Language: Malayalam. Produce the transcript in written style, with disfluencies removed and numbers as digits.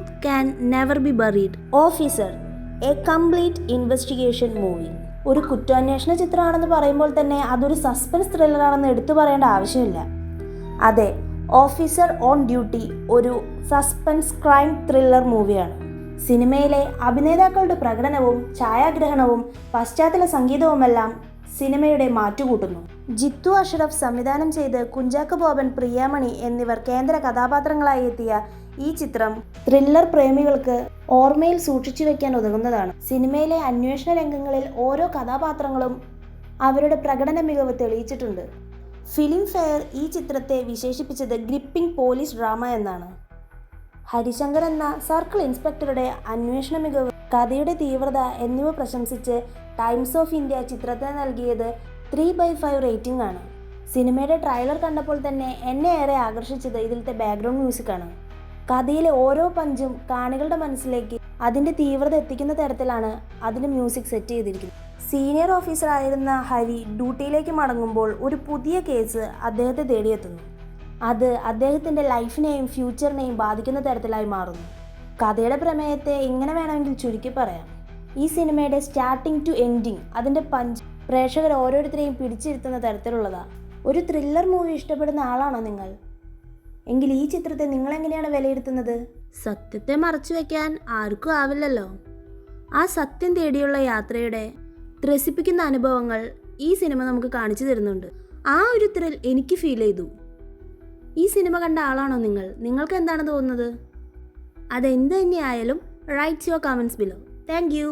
Truth can never be buried. Officer, A complete investigation movie. ഒരു കുറ്റാന്വേഷണ ചിത്രമാണെന്ന് പറയുമ്പോൾ തന്നെ അതൊരു സസ്പെൻസ് ത്രില്ലറാണെന്ന് എടുത്തു പറയേണ്ട ആവശ്യമില്ല. അതെ, ഓഫീസർ ഓൺ ഡ്യൂട്ടി ഒരു സസ്പെൻസ് ക്രൈം ത്രില്ലർ മൂവിയാണ്. സിനിമയിലെ അഭിനേതാക്കളുടെ പ്രകടനവും ഛായാഗ്രഹണവും പശ്ചാത്തല സംഗീതവുമെല്ലാം സിനിമയുടെ മാറ്റുകൂട്ടുന്നു. ജിത്തു അഷ്റഫ് സംവിധാനം ചെയ്ത് കുഞ്ചാക്കോ ബോബൻ, പ്രിയാമണി എന്നിവർ കേന്ദ്ര കഥാപാത്രങ്ങളായി എത്തിയ ഈ ചിത്രം ത്രില്ലർ പ്രേമികൾക്ക് ഓർമ്മയിൽ സൂക്ഷിച്ചു വെക്കാൻ ഉതകുന്നതാണ്. സിനിമയിലെ അന്വേഷണ രംഗങ്ങളിൽ ഓരോ കഥാപാത്രങ്ങളും അവരുടെ പ്രകടന മികവ് തെളിയിച്ചിട്ടുണ്ട്. ഫിലിം ഫെയർ ഈ ചിത്രത്തെ വിശേഷിപ്പിച്ചത് ഗ്രിപ്പിംഗ് പോലീസ് ഡ്രാമ എന്നാണ്. ഹരിശങ്കർ എന്ന സർക്കിൾ ഇൻസ്പെക്ടറുടെ അന്വേഷണ മികവ്, കഥയുടെ തീവ്രത എന്നിവ പ്രശംസിച്ച് ടൈംസ് ഓഫ് ഇന്ത്യ ചിത്രത്തിന് നൽകിയത് 3/5 റേറ്റിംഗ് ആണ്. സിനിമയുടെ ട്രെയിലർ കണ്ടപ്പോൾ തന്നെ എന്നെ ഏറെ ആകർഷിച്ചത് ഇതിലത്തെ ബാക്ക്ഗ്രൗണ്ട് മ്യൂസിക്കാണ്. കഥയിലെ ഓരോ പഞ്ചും കാണികളുടെ മനസ്സിലേക്ക് അതിൻ്റെ തീവ്രത എത്തിക്കുന്ന തരത്തിലാണ് അതിന് മ്യൂസിക് സെറ്റ് ചെയ്തിരിക്കുന്നത്. സീനിയർ ഓഫീസർ ആയിരുന്ന ഹരി ഡ്യൂട്ടിയിലേക്ക് മടങ്ങുമ്പോൾ ഒരു പുതിയ കേസ് അദ്ദേഹത്തെ തേടിയെത്തുന്നു. അത് അദ്ദേഹത്തിൻ്റെ ലൈഫിനെയും ഫ്യൂച്ചറിനെയും ബാധിക്കുന്ന തരത്തിലായി മാറുന്നു. കഥയുടെ പ്രമേയത്തെ ഇങ്ങനെ വേണമെങ്കിൽ ചുരുക്കി പറയാം. ഈ സിനിമയുടെ സ്റ്റാർട്ടിംഗ് ടു എൻഡിങ് അതിൻ്റെ പഞ്ച് പ്രേക്ഷകർ ഓരോരുത്തരെയും പിടിച്ചിരുത്തുന്ന തരത്തിലുള്ളതാണ്. ഒരു ത്രില്ലർ മൂവി ഇഷ്ടപ്പെടുന്ന ആളാണോ നിങ്ങൾ? എങ്കിൽ ഈ ചിത്രത്തെ നിങ്ങളെങ്ങനെയാണ് വിലയിരുത്തുന്നത്? സത്യത്തെ മറച്ചു വയ്ക്കാൻ ആർക്കും ആവില്ലല്ലോ. ആ സത്യം തേടിയുള്ള യാത്രയുടെ ത്രസിപ്പിക്കുന്ന അനുഭവങ്ങൾ ഈ സിനിമ നമുക്ക് കാണിച്ചു തരുന്നുണ്ട്. ആ ഒരു ത്രിൽ എനിക്ക് ഫീൽ ചെയ്തു. ഈ സിനിമ കണ്ട ആളാണോ നിങ്ങൾ? നിങ്ങൾക്ക് എന്താണ് തോന്നുന്നത്? അതെന്ത് തന്നെയായാലും write your comments below. Thank you.